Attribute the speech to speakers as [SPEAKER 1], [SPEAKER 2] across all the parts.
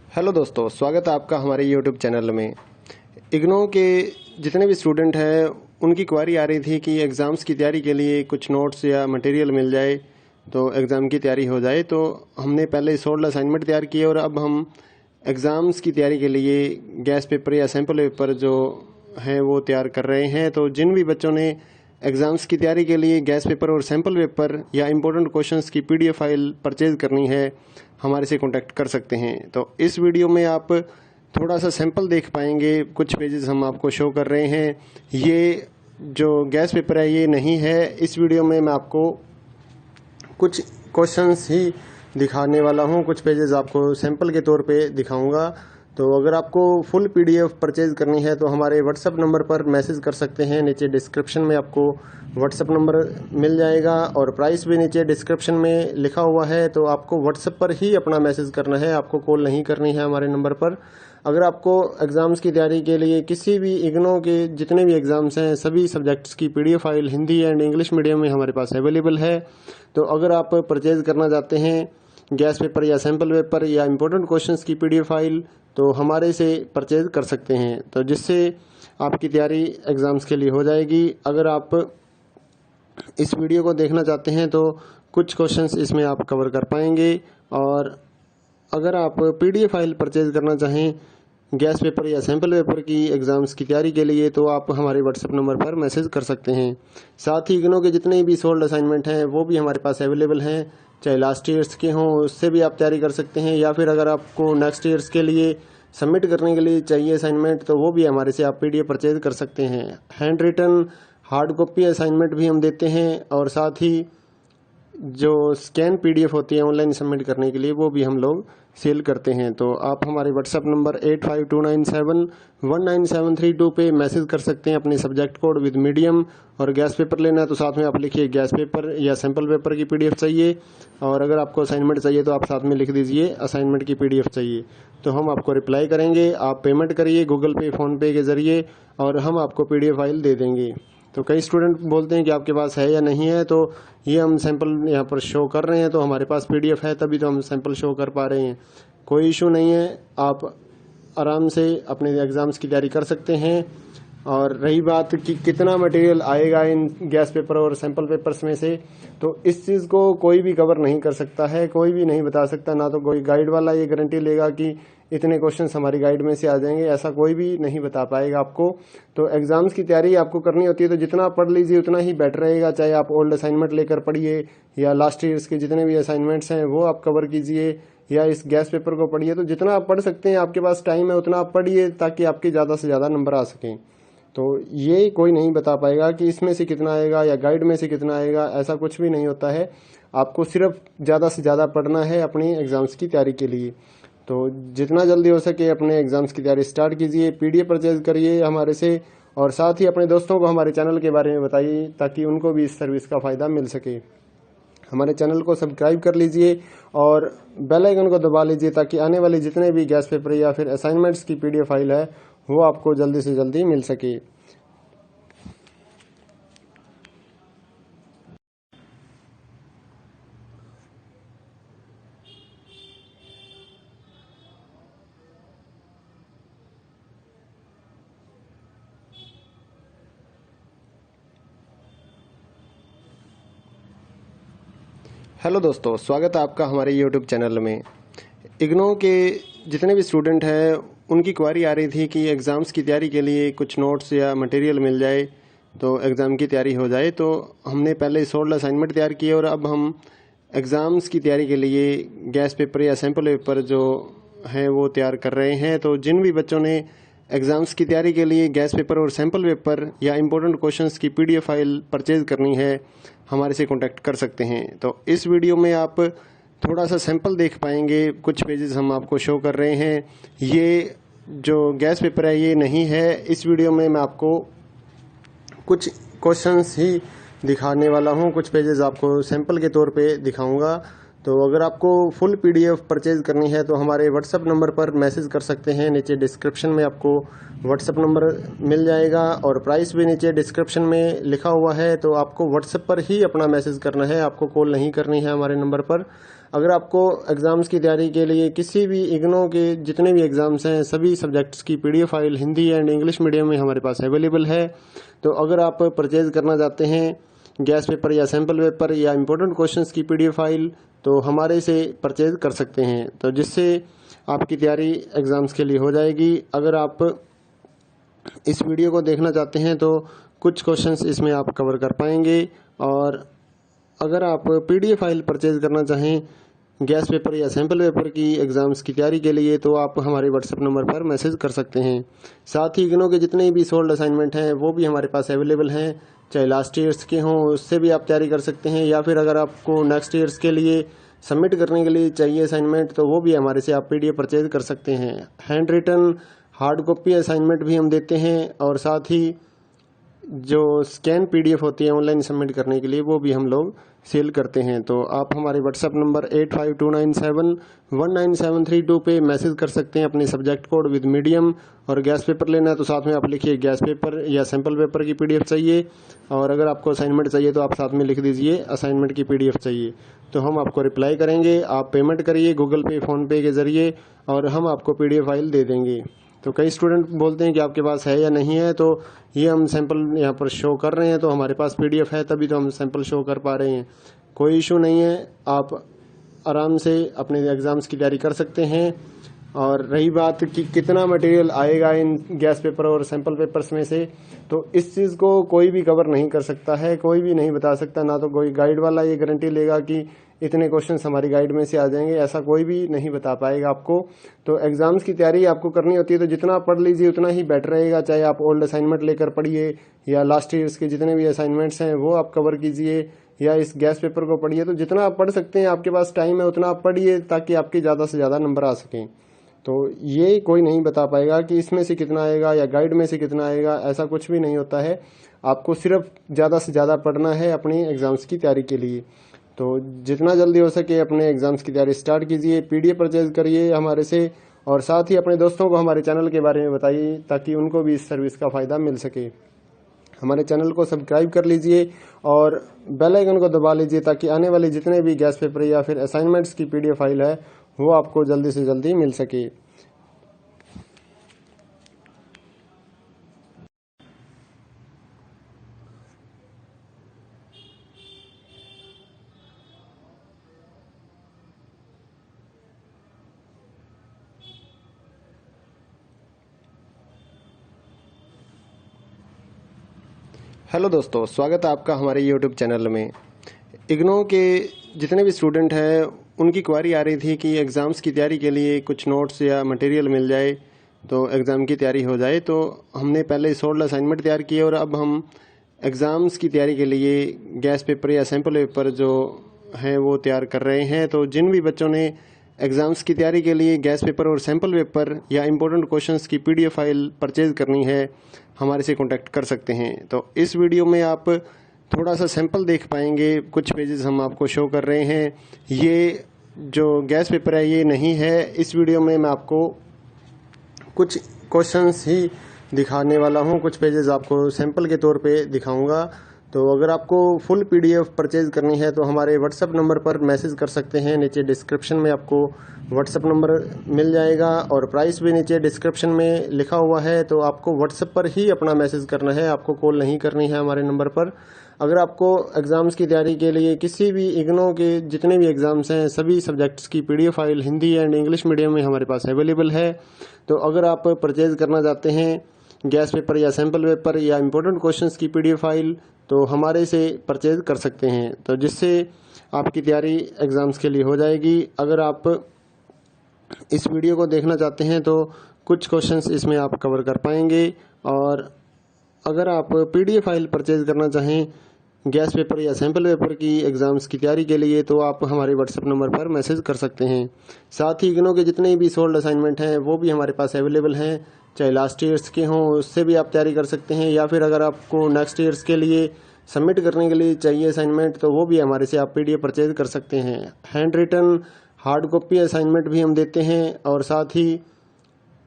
[SPEAKER 1] Hello दोस्तों, स्वागत है आपका हमारे यूट्यूब चैनल में। इग्नो के जितने भी स्टूडेंट हैं उनकी क्वारी आ रही थी कि एग्ज़ाम्स की तैयारी के लिए कुछ नोट्स या मटेरियल मिल जाए तो एग्ज़ाम की तैयारी हो जाए। तो हमने पहले 16 असाइनमेंट तैयार किए और अब हम एग्ज़ाम्स की तैयारी के लिए गैस पेपर या सैम्पल पेपर जो हैं वो तैयार कर रहे हैं। तो जिन भी बच्चों ने एग्ज़ाम्स की तैयारी के लिए गैस पेपर और सैम्पल पेपर या इम्पोर्टेंट क्वेश्चंस की पीडीएफ फाइल परचेज़ करनी है, हमारे से कांटेक्ट कर सकते हैं। तो इस वीडियो में आप थोड़ा सा सैंपल देख पाएंगे, कुछ पेजेस हम आपको शो कर रहे हैं। ये जो गैस पेपर है ये नहीं है। इस वीडियो में मैं आपको कुछ क्वेश्चंस ही दिखाने वाला हूँ, कुछ पेजेस आपको सैंपल के तौर पे दिखाऊंगा। तो अगर आपको फुल पीडीएफ परचेज करनी है तो हमारे व्हाट्सएप नंबर पर मैसेज कर सकते हैं। नीचे डिस्क्रिप्शन में आपको व्हाट्सएप नंबर मिल जाएगा और प्राइस भी नीचे डिस्क्रिप्शन में लिखा हुआ है। तो आपको व्हाट्सएप पर ही अपना मैसेज करना है, आपको कॉल नहीं करनी है हमारे नंबर पर। अगर आपको एग्ज़ाम्स की तैयारी के लिए किसी भी इग्नो के जितने भी एग्ज़ाम्स हैं सभी सब्जेक्ट्स की PDF file Hindi and English medium में हमारे पास अवेलेबल है। तो अगर आप परचेज करना चाहते हैं गैस पेपर या सैम्पल पेपर या इम्पोर्टेंट क्वेश्चंस की पीडीएफ फाइल तो हमारे से परचेज कर सकते हैं, तो जिससे आपकी तैयारी एग्ज़ाम्स के लिए हो जाएगी। अगर आप इस वीडियो को देखना चाहते हैं तो कुछ क्वेश्चंस इसमें आप कवर कर पाएंगे। और अगर आप पीडीएफ फाइल परचेज करना चाहें गैस पेपर या सैम्पल पेपर की एग्ज़ाम्स की तैयारी के लिए तो आप हमारे व्हाट्सएप नंबर पर मैसेज कर सकते हैं। साथ ही इग्नो के जितने भी सोल्ड असाइनमेंट हैं वो भी हमारे पास अवेलेबल हैं, चाहे लास्ट ईयर्स के हों उससे भी आप तैयारी कर सकते हैं, या फिर अगर आपको नेक्स्ट ईयर्स के लिए सबमिट करने के लिए चाहिए असाइनमेंट तो वो भी हमारे से आप पीडीएफ परचेज कर सकते हैं। Hand written hard copy assignment भी हम देते हैं और साथ ही जो स्कैन पीडीएफ होती है ऑनलाइन सबमिट करने के लिए वो भी हम लोग सेल करते हैं। तो आप हमारे व्हाट्सएप नंबर 8529719732 पे मैसेज कर सकते हैं अपने सब्जेक्ट कोड विद मीडियम। और गैस पेपर लेना है तो साथ में आप लिखिए गैस पेपर या सैम्पल पेपर की पीडीएफ चाहिए, और अगर आपको असाइनमेंट चाहिए तो आप साथ में लिख दीजिए असाइनमेंट की पीडीएफ चाहिए। तो हम आपको रिप्लाई करेंगे, आप पेमेंट करिए गूगल पे फ़ोनपे के ज़रिए और हम आपको पीडीएफ फाइल दे देंगे। तो कई स्टूडेंट बोलते हैं कि आपके पास है या नहीं है, तो ये हम सैंपल यहाँ पर शो कर रहे हैं तो हमारे पास पीडीएफ है तभी तो हम सैंपल शो कर पा रहे हैं। कोई इशू नहीं है, आप आराम से अपने एग्ज़ाम्स की तैयारी कर सकते हैं। और रही बात कि कितना मटेरियल आएगा इन गैस पेपर और सैंपल पेपर्स में से, तो इस चीज़ को कोई भी कवर नहीं कर सकता है, कोई भी नहीं बता सकता। ना तो कोई गाइड वाला ये गारंटी लेगा कि इतने क्वेश्चंस हमारी गाइड में से आ जाएंगे, ऐसा कोई भी नहीं बता पाएगा आपको। तो एग्ज़ाम्स की तैयारी आपको करनी होती है तो जितना पढ़ लीजिए उतना ही बेटर रहेगा। चाहे आप ओल्ड असाइनमेंट लेकर पढ़िए या लास्ट ईयर्स के जितने भी असाइनमेंट्स हैं वो आप कवर कीजिए, या इस गैस पेपर को पढ़िए। तो जितना आप पढ़ सकते हैं, आपके पास टाइम है उतना आप पढ़िए ताकि आपके ज़्यादा से ज़्यादा नंबर आ सकें। तो ये कोई नहीं बता पाएगा कि इसमें से कितना आएगा या गाइड में से कितना आएगा, ऐसा कुछ भी नहीं होता है। आपको सिर्फ ज़्यादा से ज़्यादा पढ़ना है अपनी एग्ज़ाम्स की तैयारी के लिए। तो जितना जल्दी हो सके अपने एग्ज़ाम्स की तैयारी स्टार्ट कीजिए, पीडीएफ परचेज करिए हमारे से, और साथ ही अपने दोस्तों को हमारे चैनल के बारे में बताइए ताकि उनको भी इस सर्विस का फ़ायदा मिल सके। हमारे चैनल को सब्सक्राइब कर लीजिए और बेल आइकन को दबा लीजिए ताकि आने वाले जितने भी गैस पेपर या फिर असाइनमेंट्स की पीडीएफ फाइल है वो आपको जल्दी से जल्दी मिल सके। हेलो दोस्तों, स्वागत है आपका हमारे यूट्यूब चैनल में। इग्नो के जितने भी स्टूडेंट हैं उनकी क्वारी आ रही थी कि एग्ज़ाम्स की तैयारी के लिए कुछ नोट्स या मटेरियल मिल जाए तो एग्ज़ाम की तैयारी हो जाए। तो हमने पहले 16 असाइनमेंट तैयार किए और अब हम एग्ज़ाम्स की तैयारी के लिए गैस पेपर या सैम्पल पेपर जो हैं वो तैयार कर रहे हैं। तो जिन भी बच्चों ने एग्ज़ाम्स की तैयारी के लिए गैस पेपर और सैम्पल पेपर या इम्पोर्टेंट क्वेश्चंस की पीडीएफ फाइल परचेज करनी है, हमारे से कांटेक्ट कर सकते हैं। तो इस वीडियो में आप थोड़ा सा सैंपल देख पाएंगे, कुछ पेजेस हम आपको शो कर रहे हैं। ये जो गैस पेपर है ये नहीं है। इस वीडियो में मैं आपको कुछ क्वेश्चंस ही दिखाने वाला हूँ, कुछ पेजेस आपको सैंपल के तौर पे दिखाऊंगा। तो अगर आपको फुल पीडीएफ परचेज करनी है तो हमारे व्हाट्सएप नंबर पर मैसेज कर सकते हैं। नीचे डिस्क्रिप्शन में आपको व्हाट्सएप नंबर मिल जाएगा और प्राइस भी नीचे डिस्क्रिप्शन में लिखा हुआ है। तो आपको व्हाट्सएप पर ही अपना मैसेज करना है, आपको कॉल नहीं करनी है हमारे नंबर पर। अगर आपको एग्ज़ाम्स की तैयारी के लिए किसी भी इग्नो के जितने भी एग्ज़ाम्स हैं सभी सब्जेक्ट्स की PDF file Hindi and English medium में हमारे पास अवेलेबल है। तो अगर आप परचेज़ करना चाहते हैं गैस पेपर या सैम्पल पेपर या इम्पोर्टेंट क्वेश्चंस की PDF फाइल तो हमारे से परचेज़ कर सकते हैं, तो जिससे आपकी तैयारी एग्ज़ाम्स के लिए हो जाएगी। अगर आप इस वीडियो को देखना चाहते हैं तो कुछ क्वेश्चंस इसमें आप कवर कर पाएंगे। और अगर आप PDF फाइल परचेज़ करना चाहें गैस पेपर या सैम्पल पेपर की एग्ज़ाम्स की तैयारी के लिए तो आप हमारे WhatsApp नंबर पर मैसेज कर सकते हैं। साथ ही इग्नो के जितने भी सोल्ड असाइनमेंट हैं वो भी हमारे पास अवेलेबल हैं, चाहे लास्ट ईयर्स के हों उससे भी आप तैयारी कर सकते हैं, या फिर अगर आपको नेक्स्ट ईयर्स के लिए सबमिट करने के लिए चाहिए असाइनमेंट तो वो भी हमारे से आप PDF परचेज़ कर सकते हैं। Hand written hard copy assignment भी हम देते हैं, और साथ ही जो स्कैन PDF होती है ऑनलाइन सबमिट करने के लिए वो भी हम लोग सेल करते हैं। तो आप हमारे WhatsApp नंबर 8529719732 पे मैसेज कर सकते हैं अपने सब्जेक्ट कोड विद मीडियम। और गैस पेपर लेना है तो साथ में आप लिखिए गैस पेपर या सैम्पल पेपर की PDF चाहिए, और अगर आपको असाइनमेंट चाहिए तो आप साथ में लिख दीजिए असाइनमेंट की PDF चाहिए, तो हम आपको रिप्लाई करेंगे। आप पेमेंट करिए गूगल पे फ़ोनपे के ज़रिए और हम आपको PDF फाइल दे देंगे। तो कई स्टूडेंट बोलते हैं कि आपके पास है या नहीं है, तो ये हम सैंपल यहाँ पर शो कर रहे हैं तो हमारे पास PDF है तभी तो हम सैंपल शो कर पा रहे हैं। कोई इशू नहीं है, आप आराम से अपने एग्ज़ाम्स की तैयारी कर सकते हैं। और रही बात कि कितना मटेरियल आएगा इन गैस पेपर और सैंपल पेपर्स में से, तो इस चीज़ को कोई भी कवर नहीं कर सकता है, कोई भी नहीं बता सकता। ना तो कोई गाइड वाला ये गारंटी लेगा कि इतने क्वेश्चंस हमारी गाइड में से आ जाएंगे, ऐसा कोई भी नहीं बता पाएगा आपको। तो एग्ज़ाम्स की तैयारी आपको करनी होती है तो जितना पढ़ लीजिए उतना ही बेटर रहेगा। चाहे आप ओल्ड असाइनमेंट लेकर पढ़िए या लास्ट ईयर्स के जितने भी असाइनमेंट्स हैं वो आप कवर कीजिए, या इस गैस पेपर को पढ़िए। तो जितना आप पढ़ सकते हैं, आपके पास टाइम है उतना आप पढ़िए ताकि आपके ज़्यादा से ज़्यादा नंबर आ सकें। तो ये कोई नहीं बता पाएगा कि इसमें से कितना आएगा या गाइड में से कितना आएगा, ऐसा कुछ भी नहीं होता है। आपको सिर्फ ज़्यादा से ज़्यादा पढ़ना है अपनी एग्ज़ाम्स की तैयारी के लिए। तो जितना जल्दी हो सके अपने एग्ज़ाम्स की तैयारी स्टार्ट कीजिए, PDF परचेज़ करिए हमारे से, और साथ ही अपने दोस्तों को हमारे चैनल के बारे में बताइए ताकि उनको भी इस सर्विस का फ़ायदा मिल सके। हमारे चैनल को सब्सक्राइब कर लीजिए और बेल आइकन को दबा लीजिए ताकि आने वाले जितने भी गैस पेपर या फिर असाइनमेंट्स की PDF फाइल है वो आपको जल्दी से जल्दी मिल सके। हेलो दोस्तों, स्वागत है आपका हमारे YouTube चैनल में। इग्नो के जितने भी स्टूडेंट हैं उनकी क्वारी आ रही थी कि एग्ज़ाम्स की तैयारी के लिए कुछ नोट्स या मटेरियल मिल जाए तो एग्ज़ाम की तैयारी हो जाए। तो हमने पहले सोल्ड असाइनमेंट तैयार किए और अब हम एग्ज़ाम्स की तैयारी के लिए गैस पेपर या सैम्पल पेपर जो हैं वो तैयार कर रहे हैं। तो जिन भी बच्चों ने एग्ज़ाम्स की तैयारी के लिए गैस पेपर और सैम्पल पेपर या इम्पोर्टेंट क्वेश्चंस की PDF फाइल परचेज़ करनी है हमारे से कांटेक्ट कर सकते हैं। तो इस वीडियो में आप थोड़ा सा सैंपल देख पाएंगे, कुछ पेजेस हम आपको शो कर रहे हैं। ये जो गैस पेपर है ये नहीं है, इस वीडियो में मैं आपको कुछ क्वेश्चंस ही दिखाने वाला हूँ, कुछ पेजेस आपको सैंपल के तौर पे दिखाऊंगा। तो अगर आपको फुल PDF परचेज़ करनी है तो हमारे WhatsApp नंबर पर मैसेज कर सकते हैं। नीचे डिस्क्रिप्शन में आपको WhatsApp नंबर मिल जाएगा और प्राइस भी नीचे डिस्क्रिप्शन में लिखा हुआ है। तो आपको WhatsApp पर ही अपना मैसेज करना है, आपको कॉल नहीं करनी है हमारे नंबर पर। अगर आपको एग्ज़ाम्स की तैयारी के लिए किसी भी इग्नो के जितने भी एग्ज़ाम्स हैं सभी सब्जेक्ट्स की PDF file Hindi and English medium में हमारे पास अवेलेबल है। तो अगर आप परचेज़ करना चाहते हैं गैस पेपर या सैम्पल पेपर या इम्पोर्टेंट क्वेश्चंस की PDF फाइल तो हमारे से परचेज़ कर सकते हैं, तो जिससे आपकी तैयारी एग्ज़ाम्स के लिए हो जाएगी। अगर आप इस वीडियो को देखना चाहते हैं तो कुछ क्वेश्चंस इसमें आप कवर कर पाएंगे। और अगर आप PDF फाइल परचेज़ करना चाहें गैस पेपर या सैम्पल पेपर की एग्ज़ाम्स की तैयारी के लिए तो आप हमारे WhatsApp नंबर पर मैसेज कर सकते हैं। साथ ही इग्नो के जितने भी सोल्ड असाइनमेंट हैं वो भी हमारे पास अवेलेबल हैं, चाहे लास्ट ईयर्स के हों उससे भी आप तैयारी कर सकते हैं, या फिर अगर आपको नेक्स्ट ईयर्स के लिए सबमिट करने के लिए चाहिए असाइनमेंट तो वो भी हमारे से आप PDF परचेज़ कर सकते हैं। Hand written hard copy assignment भी हम देते हैं, और साथ ही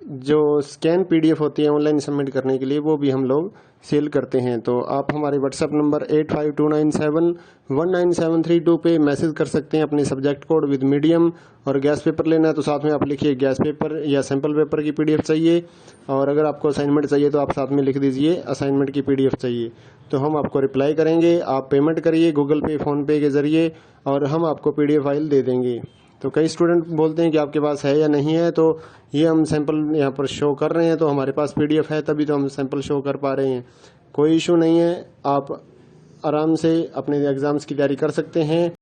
[SPEAKER 1] जो स्कैन PDF होती है ऑनलाइन सबमिट करने के लिए, वो भी हम लोग सेल करते हैं। तो आप हमारे व्हाट्सएप नंबर 8529719732 पे मैसेज कर सकते हैं अपने सब्जेक्ट कोड विद मीडियम। और गैस पेपर लेना है तो साथ में आप लिखिए गैस पेपर या सैम्पल पेपर की PDF चाहिए, और अगर आपको असाइनमेंट चाहिए तो आप साथ में लिख दीजिए असाइनमेंट की PDF चाहिए, तो हम आपको रिप्लाई करेंगे। आप पेमेंट करिए गूगल पे, फ़ोनपे के ज़रिए, और हम आपको PDF फाइल दे देंगे। तो कई स्टूडेंट बोलते हैं कि आपके पास है या नहीं है, तो ये हम सैंपल यहाँ पर शो कर रहे हैं, तो हमारे पास PDF है तभी तो हम सैंपल शो कर पा रहे हैं। कोई इशू नहीं है, आप आराम से अपने एग्ज़ाम्स की तैयारी कर सकते हैं।